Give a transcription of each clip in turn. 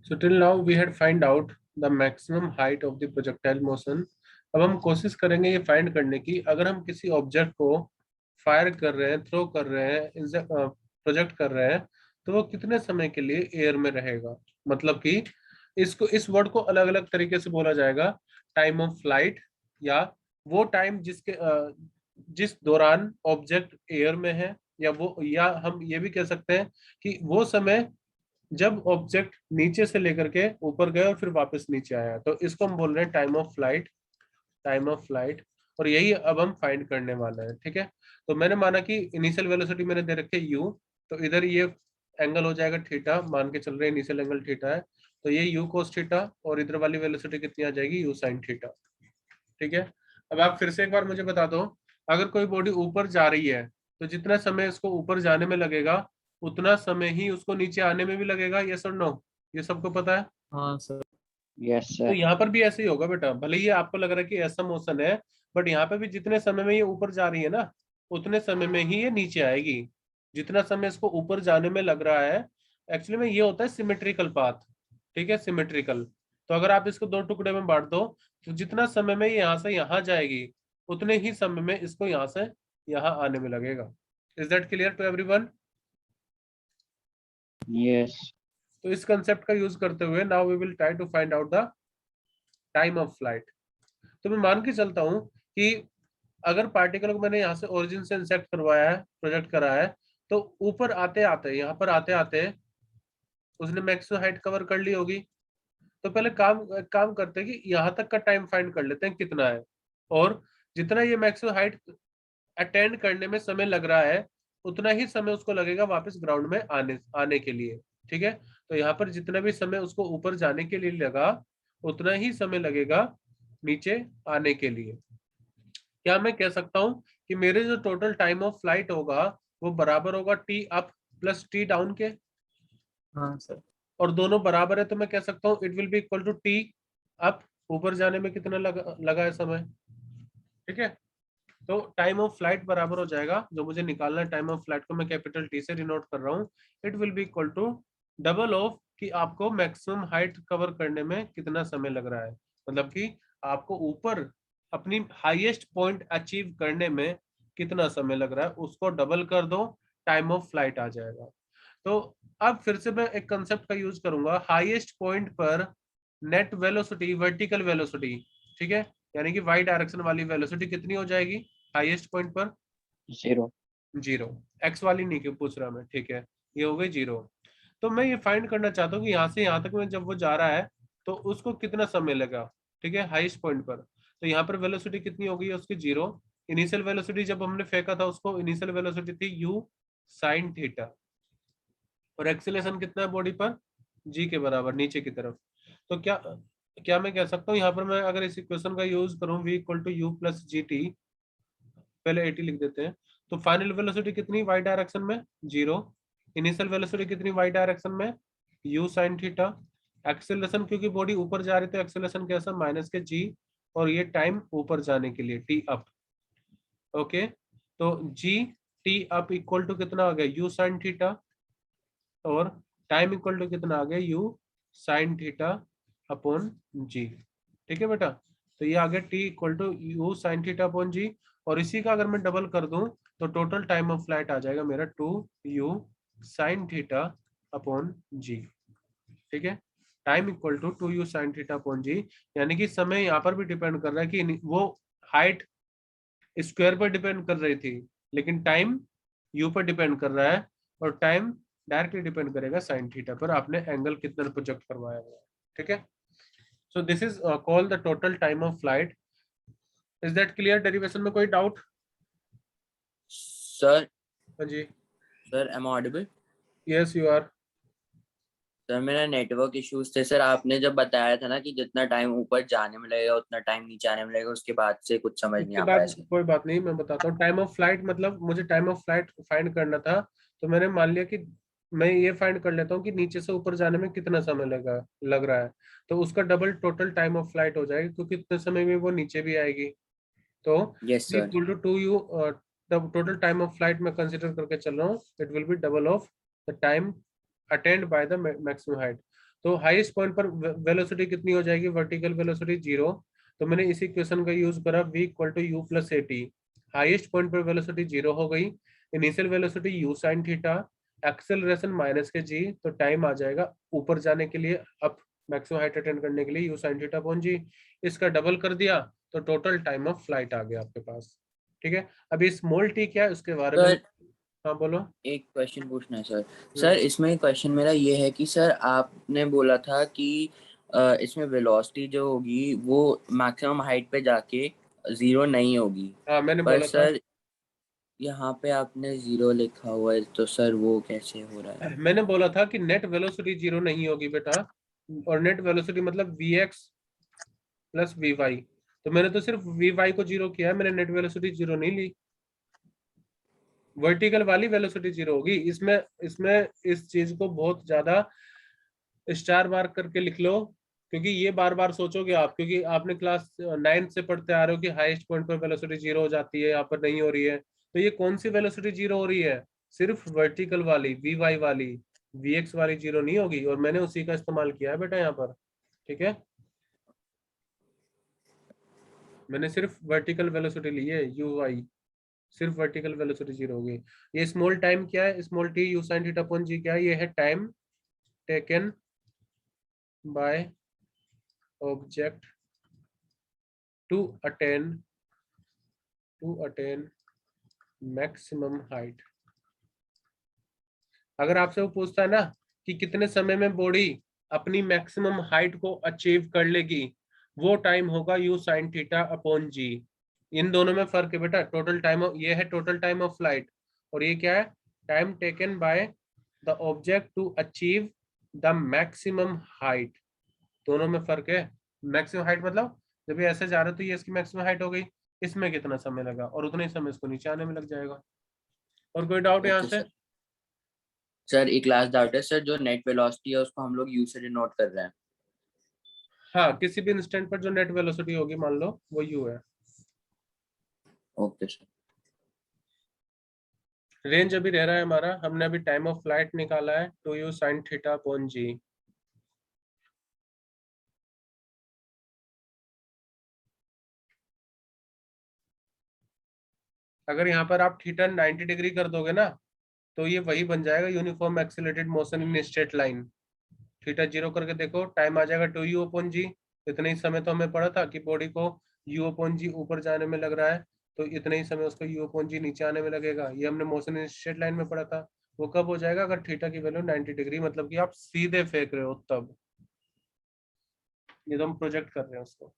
So till now we had find out the maximum height of the projectile motion. अब हम कोशिश करेंगे ये फाइंड करने की, अगर हम किसी ऑब्जेक्ट को फायर कर रहे हैं, थ्रो कर रहे हैं, प्रोजेक्ट कर रहे हैं, तो वो कितने समय के लिए एयर में रहेगा। मतलब कि इसको, इस वर्ड को अलग अलग तरीके से बोला जाएगा, टाइम ऑफ फ्लाइट, या वो टाइम जिस दौरान ऑब्जेक्ट एयर में है, या हम ये भी कह सकते हैं कि वो समय जब ऑब्जेक्ट नीचे से लेकर के ऊपर गया और फिर वापस नीचे आया, तो इसको हम बोल रहे हैं time of flight. Time of flight, और यही अब हम फाइंड करने वाले हैं। ठीक है, तो मैंने माना कि इनिशियल वेलोसिटी मैंने दे रखी है यू, तो इधर ये एंगल हो जाएगा थीटा, मान के चल रहे हैं इनिशियल एंगल थीटा है, तो ये यू कोस थीटा, और इधर वाली वेलोसिटी कितनी आ जाएगी, यू साइन थीटा। ठीक है, अब आप फिर से एक बार मुझे बता दो, अगर कोई बॉडी ऊपर जा रही है तो जितना समय इसको ऊपर जाने में लगेगा उतना समय ही उसको नीचे आने में भी लगेगा, यस और नो, ये सबको पता है। हाँ सर। यस तो सर। यहाँ पर भी ऐसे ही होगा बेटा, भले ही आपको लग रहा है कि ऐसा मोशन है, बट यहाँ पे भी जितने समय में ये ऊपर जा रही है ना, उतने समय में ही ये नीचे आएगी। जितना समय इसको ऊपर जाने में लग रहा है, एक्चुअली में ये होता है सिमेट्रिकल पाथ। ठीक है, सिमेट्रिकल। तो अगर आप इसको दो टुकड़े में बांट दो, तो जितना समय में ये यहाँ से यहाँ जाएगी, उतने ही समय में इसको यहाँ से यहाँ आने में लगेगा। Is that clear to everyone? Yes. तो इस कंसेप्ट का यूज करते हुए now we will try to find out the time of flight. तो मैं मान के चलता हूं कि अगर पार्टिकल को मैंने यहाँ से ओरिजिन से इंसेक्ट करवाया है, प्रोजेक्ट करा है, तो ऊपर आते आते, यहाँ पर आते आते उसने मैक्सिमम हाइट कवर कर ली होगी। तो पहले काम करते हैं कि यहाँ तक का टाइम फाइंड कर लेते हैं कितना है, और जितना ये मैक्सिमम हाइट अटेंड करने में समय लग रहा है, उतना ही समय उसको लगेगा वापस ग्राउंड में आने आने के लिए। ठीक है, तो यहाँ पर जितना भी समय उसको ऊपर जाने के लिए लगा, उतना ही समय लगेगा नीचे आने के लिए। क्या मैं कह सकता हूं कि मेरे जो टोटल टाइम ऑफ फ्लाइट होगा वो बराबर होगा T up plus T down के, हाँ सर। और दोनों बराबर है, तो मैं कह सकता हूँ it will be equal to T up, ऊपर जाने में कितना लगा है समय। ठीक है, तो टाइम ऑफ फ्लाइट बराबर हो जाएगा, जो मुझे निकालना है टाइम ऑफ फ्लाइट को मैं कैपिटल टी से डिनोट कर रहा हूँ, it will be equal to double of कि आपको मैक्सिमम हाइट कवर करने में कितना समय लग रहा है। मतलब कि आपको ऊपर अपनी हाईएस्ट पॉइंट अचीव करने में कितना समय लग रहा है, उसको डबल कर दो, टाइम ऑफ फ्लाइट आ जाएगा। तो अब फिर से मैं एक कंसेप्ट का यूज करूंगा, हाईएस्ट पॉइंट पर नेट वेलोसिटी, वर्टिकल वेलोसिटी, ठीक है, यानी कि वाई डायरेक्शन वाली वेलोसिटी कितनी हो जाएगी हाईएस्ट पॉइंट पर? 0। 0। एक्स वाली नहीं क्यों पूछ रहा मैं, ठीक है, ये हो गई 0। तो मैं ये फाइंड करना चाहता हूँ कि यहाँ से यहाँ तक में जब वो जा रहा है तो उसको कितना समय लगा। ठीक है, हाईएस्ट पॉइंट पर, तो यहाँ पर वेलोसिटी कितनी हो गई है उसकी 0। इनिशियल वेलोसिटी जब हमने फेंका था उसको, इनिशियल वेलोसिटी थी यू साइन थीटा, और एक्सीलरेशन कितना है बॉडी पर, जी के बराबर नीचे की तरफ। तो क्या क्या मैं कह सकता हूँ यहाँ पर, मैं अगर इस इक्वेशन का यूज करूँ v equal to U plus G T, पहले 80 लिख देते हैं, तो फाइनल वेलोसिटी कितनी वाई डायरेक्शन में 0, इनिशियल वेलोसिटी कितनी वाई डायरेक्शन में u साइन थीटा, एक्सेलरेशन क्योंकि बॉडी ऊपर जा रही है तो एक्सेलरेशन कैसा माइनस के g, और ये टाइम ऊपर जाने के लिए t अप। ओके, तो g t up equal to कितना आ गया u साइन थीटा, और टाइम इक्वल टू कितना आ गया u sine theta upon g. ठीक है बेटा, तो ये आ गया t equal to u sine theta upon g, और इसी का अगर मैं डबल कर दूं तो टोटल टाइम ऑफ फ्लाइट आ जाएगा मेरा 2u sine theta upon g. ठीक है, time equal to 2u sine theta upon g, यानी कि समय यहाँ पर भी डिपेंड कर रहा है कि वो हाइट स्क्वायर पर डिपेंड कर रही थी, लेकिन टाइम यू पर डिपेंड कर रहा है, और टाइम डायरेक्टली डिपेंड करेगा साइन थीटा पर, आपने एंगल कितना प्रोजेक्ट करवाया हुआ है। ठीक है, so this is called the total time of flight. Is that clear? Derivation में कोई डाउट? सर। हाँ जी। Sir am audible? Yes you are. Sir मेरा नेटवर्क इश्यूज थे सर, आपने जब बताया था ना कि जितना टाइम ऊपर जाने में लगेगा उतना टाइम नीचे आने में लगेगा, उसके बाद से कुछ समझ नहीं उसके आ बाद पाया सर। कोई बात नहीं, मैं बताता हूँ। टाइम ऑफ फ्लाइट मतलब मुझे टाइम ऑफ फ्लाइट फाइंड करना था, तो मैंने मान लिया कि मैं ये फाइंड कर लेता हूँ कि नीचे से ऊपर जाने में कितना समय लग रहा है, तो उसका double total time of flight हो जाएगा, क्योंकि इतने समय में वो नीचे भी आएगी। तो yes sir. Equal to 2u, total time of flight में कंसिडर करके चल रहा हूँ, it will be double of the time attend by the maximum height. तो हाईएस्ट पॉइंट पर वेलोसिटी कितनी हो जाएगी, वर्टिकल वेलोसिटी 0। तो मैंने इसी क्वेश्चन का यूज करा, v equal to U plus A T. Highest point पर वेलोसिटी 0 हो गई, initial velocity u sine theta, acceleration minus के g, तो टाइम आ जाएगा ऊपर जाने के लिए, अप मैक्सिमम हाइट अटेंड करने के लिए u sine theta upon g। इसका डबल कर दिया तो टोटल टाइम ऑफ फ्लाइट आ गया आपके पास। ठीक है, अभी स्मॉल टी क्या है उसके बारे में, सर हाँ बोलो। एक क्वेश्चन पूछना है सर। सर इसमें क्वेश्चन मेरा ये है कि सर आपने बोला था कि इसमें वेलोसिटी जो होगी वो मैक्सिमम हाइट पे जाके 0 नहीं होगी, हाँ मैंने पर बोला था, सर यहाँ पे आपने 0 लिखा हुआ है, तो सर वो कैसे हो रहा है? मैंने बोला था कि नेट वेलोसिटी 0 नहीं होगी बेटा, और नेट वेलोसिटी मतलब vx प्लस vy। तो मैंने तो सिर्फ vy को 0 किया है, मैंने नेट वेलोसिटी 0 नहीं ली। वर्टिकल वाली वेलोसिटी 0 होगी। इसमें इसमें इस चीज को बहुत ज्यादा स्टार मार्क करके लिख लो, क्योंकि ये बार बार सोचोगे आप, क्योंकि आपने क्लास 9 से पढ़ते आ रहे हो कि हाईएस्ट पॉइंट पर वेलोसिटी 0 हो जाती है, यहाँ पर नहीं हो रही है। तो ये कौन सी वेलोसिटी 0 हो रही है, सिर्फ वर्टिकल वाली vy वाली, vx वाली 0 नहीं होगी, और मैंने उसी का इस्तेमाल किया है बेटा यहाँ पर। ठीक है, मैंने सिर्फ वर्टिकल वेलोसिटी ली है uy, सिर्फ वर्टिकल वेलोसिटी 0 होगी। ये स्मॉल टाइम क्या है, small T u sin theta upon g क्या है, ये है time taken by object to attain maximum height. अगर आपसे वो पूछता है ना कि कितने समय में बॉडी अपनी मैक्सिमम हाइट को अचीव कर लेगी, वो टाइम होगा u sin theta upon g। इन दोनों में फर्क है बेटा, टोटल टाइम, ये है टोटल टाइम ऑफ फ्लाइट, और ये क्या है, time taken by the object to achieve the maximum height. दोनों में फर्क है। मैक्सिमम हाइट मतलब जब ये ऐसे जा रहे हो तो ये इसकी मैक्सिमम हाइट हो गई, इसमें कितना समय लगा, और उतने ही समय इसको नीचे आने में लग जाएगा। और कोई डाउट यहाँ ओके से? सर। सर एक लास्ट डाउट है सर, जो नेट वेलोसिटी है उसको हम लोग यू से डिनोट कर रहे हैं। हाँ, किसी भी इंस्टेंट पर जो नेट वेलोसिटी होगी मान लो वो u है। Okay sir. रेंज अभी रह रहा है हमारा, हमने अभी टाइम ऑफ फ्लाइट निकाला है 2u sin theta upon g। अगर यहाँ पर आप थीटा 90 डिग्री कर दोगे ना, तो ये वही बन जाएगा uniform accelerated motion in straight line. Theta 0 करके देखो, टाइम आ जाएगा 2u अपॉन g। इतने ही समय तो हमें पड़ा था कि बॉडी को u अपॉन g ऊपर जाने में लग रहा है, तो इतने ही समय उसको u अपॉन g नीचे आने में लगेगा। ये हमने मोशन इन स्ट्रेट लाइन में पढ़ा था। वो कब हो जाएगा, अगर थीटा की वैल्यू 90 डिग्री, मतलब कि आप सीधे फेंक रहे हो तब। ये तो हम प्रोजेक्ट कर रहे हैं उसको।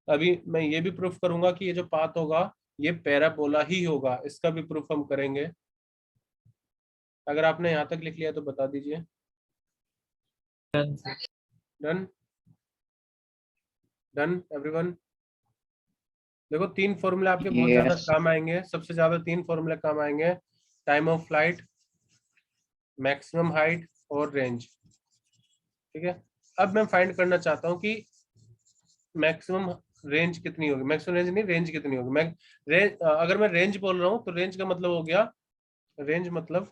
अभी मैं ये भी प्रूफ करूंगा कि ये जो पाथ होगा ये पैराबोला ही होगा, इसका भी प्रूफ हम करेंगे। अगर आपने यहाँ तक लिख लिया तो बता दीजिए। Done, done everyone. देखो 3 फॉर्मूले आपके बहुत ज्यादा Yes. काम आएंगे, सबसे ज्यादा 3 फॉर्मूले काम आएंगे, time of flight, maximum height और रेंज। ठीक है, अब मैं फाइंड करना चाहता हूँ कि मैक्सिमम रेंज कितनी होगी, मैक्सिमम रेंज नहीं, रेंज कितनी होगी। मैं रेंज, अगर मैं रेंज बोल रहा हूँ तो रेंज का मतलब हो गया, रेंज मतलब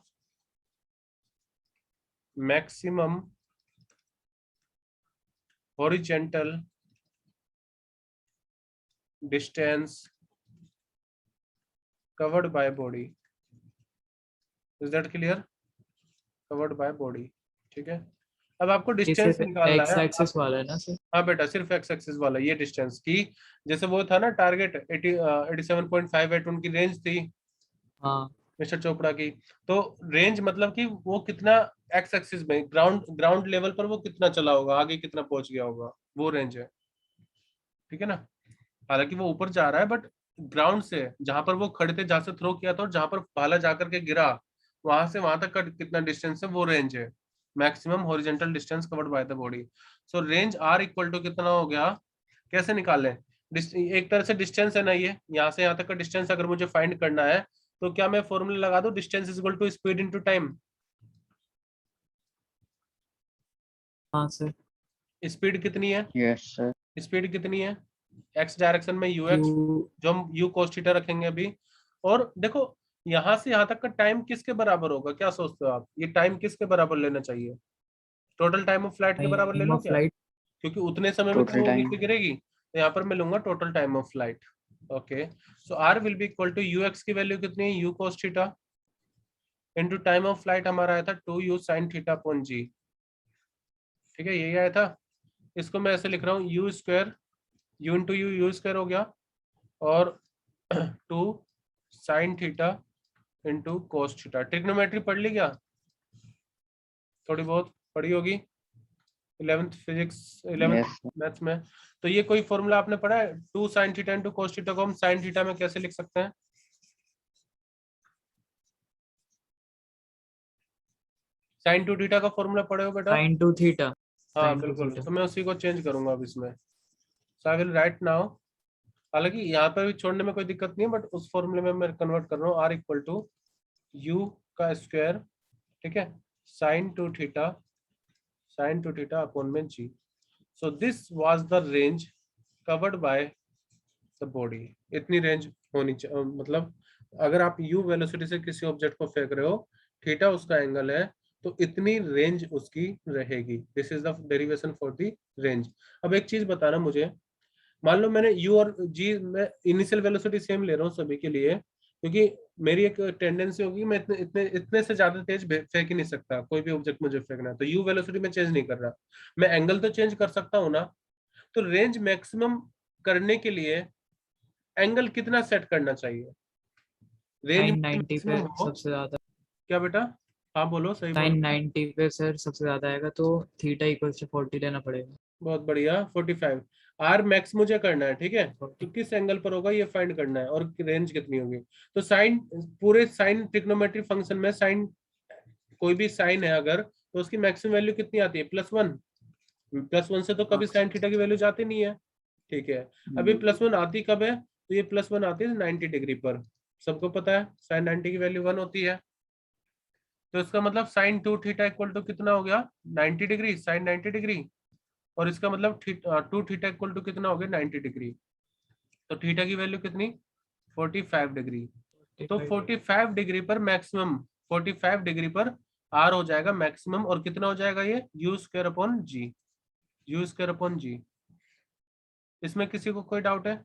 maximum horizontal distance covered by body. Is that clear? Covered by body. ठीक है, अब आपको ये डिस्टेंस सिर्फ निकालना एक्स है। एक्सिस वाला है ना सर? हाँ बेटा, सिर्फ एक्स एक्सिस वाला ये डिस्टेंस की, जैसे वो था ना टारगेट 87.58 उनकी रेंज थी हाँ मिस्टर चोपड़ा की। तो रेंज मतलब कि वो कितना एक्स एक्सिस में, ग्राउंड ग्राउंड लेवल पर वो कितना चला होगा, आगे कितना पहुंच गया होगा, वो रेंज है। ठीक है ना, हालांकि वो ऊपर जा रहा है बट ग्राउंड से जहां पर वो खड़े थे, जहां से थ्रो किया था और जहां पर भाला जाकर के गिरा, वहां से वहां तक का कितना डिस्टेंस है, वो रेंज है। Maximum horizontal distance covered by the body. So range R equal to कितना हो गया, कैसे निकालें? एक तरह से डिस्टेंस है ना, ये यहाँ से यहाँ तक का डिस्टेंस अगर मुझे फाइंड करना है, तो क्या मैं फॉर्मूला लगा दूं, distance is equal to speed into time. हाँ सर। स्पीड कितनी है, Yes sir. स्पीड कितनी है, एक्स डायरेक्शन में ux, यू जो हम u cos थीटा रखेंगे अभी। और देखो यहाँ से यहाँ तक का टाइम किसके बराबर होगा, क्या सोचते हो आप? ये टाइम किसके बराबर लेना चाहिए? टोटल टाइम ऑफ फ्लाइट के बराबर ले टाइम लो ऑफ क्या? फ्लाइट। क्योंकि उतने समय में तो टोटल वो टाइम। नीचे गिरेगी, तो यहाँ पर मैं लूंगा total time of flight. Okay, so R will be equal to U X की वैल्यू कितनी है, U cos theta into time of flight हमारा आया था 2u sine theta upon g. ठीक है, यही आया था। इसको मैं ऐसे लिख रहा हूँ you square, you into you square हो गया, और 2 sine theta into cos theta. Trigonometry पढ़ ली क्या? थोड़ी बहुत पढ़ी होगी 11th physics 11th yes maths में। तो ये कोई फॉर्मूला आपने पढ़ा है? 2 sine theta into cos theta को हम साइन थीटा में कैसे लिख सकते हैं? साइन टू थीटा का फॉर्मूला पढ़े हो बेटा? Sign two theta. हाँ साइन टू बिल्कुल, थीटा। तो मैं उसी को चेंज करूंगा अब इसमें। सो आई विल राइट नाउ, हालांकि यहाँ पर भी छोड़ने में कोई दिक्कत नहीं है, बट उस फॉर्मूले में मैं कन्वर्ट कर रहा हूँ, आर इक्वल टू यू का स्क्वायर, ठीक है, साइन टू थीटा अपॉन में g. So this was the range covered by the body. इतनी रेंज होनी चाहिए, मतलब अगर आप यू वेलोसिटी से किसी ऑब्जेक्ट को फेंक रहे हो, थीटा उसका एंगल है, तो इतनी रेंज उसकी रहेगी। This is the derivation for the range. अब एक चीज बताना मुझे, मान लो मैंने यू और जी में इनिशियल वेलोसिटी सेम ले रहा हूँ सभी के लिए, क्योंकि मेरी एक टेंडेंसी होगी, मैं इतने इतने इतने से ज्यादा तेज फेंक ही नहीं सकता, कोई भी ऑब्जेक्ट मुझे फेंकना है, तो यू वेलोसिटी में चेंज नहीं कर रहा, मैं एंगल तो चेंज कर सकता हूँ ना। तो रेंज मैक्सिमम करने के लिए एंगल कितना सेट करना चाहिए? रेंज साइन 90 पे मैक्सिमम हो, सबसे ज्यादा। क्या बेटा? हाँ बोलो, सही साइन बोलो। 90 पे सर सबसे ज्यादा आएगा, तो थीटा इक्वल्स टू 40 लेना पड़ेगा। बहुत बढ़िया, 45। आर मैक्स मुझे करना है, ठीक है, तो 40। किस एंगल पर होगा ये फाइंड करना है, और रेंज कितनी होगी। तो साइन, पूरे साइन ट्रिग्नोमेट्री फंक्शन में साइन, कोई भी साइन है अगर, तो उसकी मैक्सिमम वैल्यू कितनी आती है, +1। +1 से तो कभी साइन थीटा की वैल्यू जाती नहीं है, ठीक है। अभी +1 आती कब है, तो ये +1 आती है 90 डिग्री पर। सबको पता है साइन 90 की वैल्यू 1 होती है, तो इसका मतलब साइन 2 थीटा इक्वल टू कितना हो गया, 90 डिग्री, साइन 90 डिग्री। और इसका मतलब 2 थीटा इक्वल टू कितना हो गया, 90 डिग्री। तो थीटा की वैल्यू कितनी, 45 डिग्री। तो 45 डिग्री पर मैक्सिमम, 45 डिग्री पर आर हो जाएगा मैक्सिमम, और कितना हो जाएगा ये, u square upon g, u square upon g. इसमें किसी को कोई डाउट है?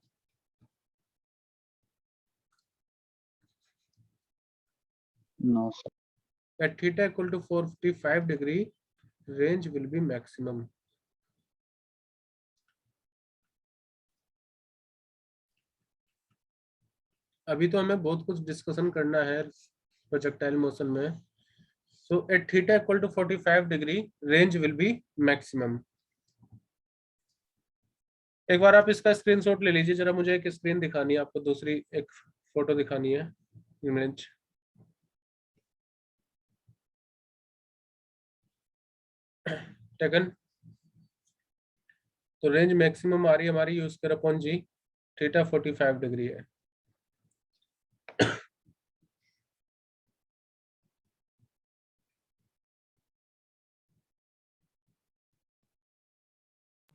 No sir. At theta equal to 45 degree, range will be maximum. अभी तो हमें बहुत कुछ डिस्कशन करना है प्रोजेक्टाइल मोशन में। So at theta equal to 45 degree, range will be maximum. एक बार आप इसका स्क्रीनशॉट ले लीजिए जरा, मुझे एक स्क्रीन दिखानी है आपको, दूसरी एक फोटो दिखानी है, इमेज। टेकन। तो रेंज मैक्सिमम आ रही है हमारी U square upon G, theta 45 degree है।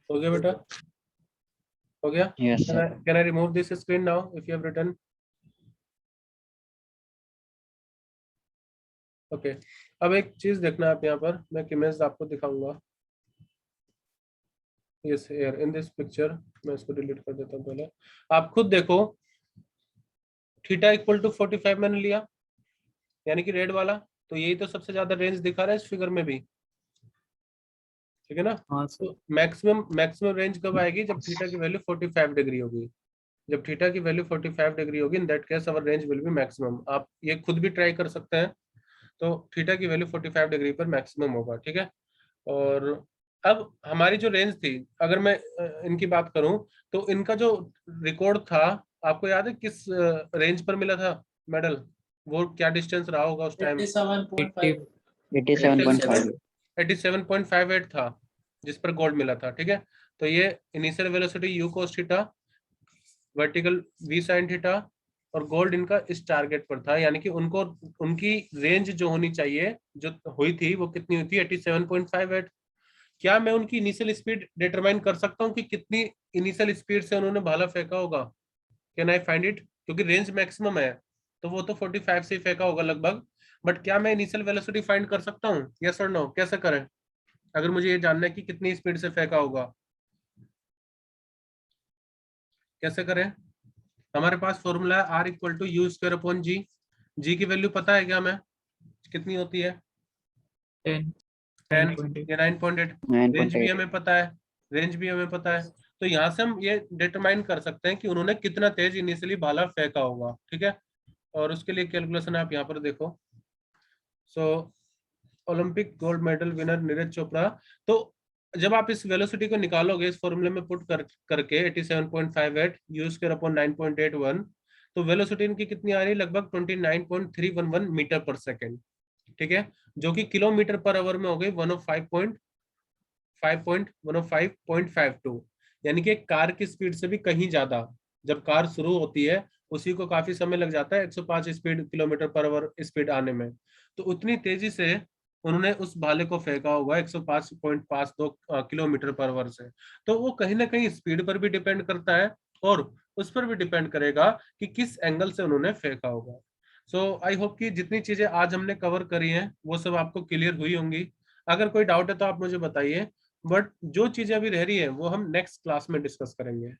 हो गया बेटा, हो गया? Yes sir. Can I remove this screen now if you have written? Okay, अब एक चीज देखना आप, यहाँ पर मैं एक इमेज आपको दिखाऊंगा। Yes here in this picture, मैं इसको डिलीट कर देता हूँ पहले, आप खुद देखो। थीटा इक्वल टू 45 मैंने लिया, यानी कि रेड वाला, तो यही तो सबसे ज्यादा रेंज दिखा रहा है इस फिगर में भी, ठीक है ना। हाँ सर। तो मैक्सिमम मैक्सिमम रेंज कब आएगी, जब थीटा की वैल्यू 45 डिग्री होगी। जब थीटा की वैल्यू 45 डिग्री होगी, in that case our range will be maximum. आप ये खुद भी ट्राई कर सकते हैं। तो थीटा की वैल्यू 45 डिग्री पर मैक्सिमम होगा, ठीक है। और अब हमारी जो रेंज थी, अगर मैं इनकी बात करूं, तो इनका जो रिकॉर्ड था, आपको याद है किस रेंज पर मिला था मेडल? वो क्या डिस्टेंस रहा होगा उस टाइम? 87.5। 87.5। 87.58 था जिस पर गोल्ड मिला था, ठीक है। तो ये initial velocity U cos theta, vertical V sine theta, और गोल्ड इनका इस टारगेट पर था, यानी कि उनको, उनकी रेंज जो होनी चाहिए, जो हुई थी, वो कितनी हुई थी, 87.58। क्या मैं उनकी इनिशियल स्पीड डिटरमाइन कर सकता हूँ कि कितनी इनिशियल स्पीड से उन्होंने भाला फेंका होगा? Can I find it? क्योंकि रेंज मैक्सिमम है, तो वो तो 45 से ही फेंका होगा लगभग। बट क्या मैं इनिशियल वेलोसिटी फाइंड कर सकता हूँ? यस और नो? कैसे करें अगर मुझे ये जानना है कि कितनी स्पीड से फेंका होगा? कैसे करें? हमारे पास फॉर्मूला है are equal to you square upon जी। जी की वैल्यू पता है क्या हमें कितनी होती है? 10 10 9.8 या 9.8। रेंज भी 9.8 हमें पता है, रेंज भी हमें पता है। तो यहाँ से हम ये डिटरमाइन कर सकते हैं कि उन्होंने कितना तेज इनिशियली भाला फेंका होगा। ठीक है, और उसके लिए कैलकुलेशन आप यहाँ पर देखो। So Olympic gold medal winner Neeraj Chopra. तो जब आप इस वेलोसिटी को निकालोगे इस फॉर्मूले में पुट करके 87.58 यू स्क्वायर अपॉन 9.81, तो वेलोसिटी इनकी कितनी आ रही है? लगभग 29.311 मीटर पर सेकेंड। ठीक है, जो कि किलोमीटर पर आवर में हो गई 105.52, यानी कि कार की स्पीड से भी कहीं ज्यादा। जब कार शुरू होती है उसी को काफी समय लग जाता है 105 speed kilometre per hour speed आने में। तो उतनी तेजी से उन्होंने उस भाले को फेंका होगा 105.52 किलोमीटर पर आवर से। तो वो कहीं ना कहीं स्पीड पर भी डिपेंड करता है और उस पर भी डिपेंड करेगा कि किस एंगल से उन्होंने फेंका होगा। सो आई होप कि जितनी चीजें आज हमने कवर करी हैं वो सब आपको क्लियर हुई होंगी। अगर कोई डाउट है तो आप मुझे बताइए, बट जो चीजें अभी रह रही है वो हम नेक्स्ट क्लास में डिस्कस करेंगे।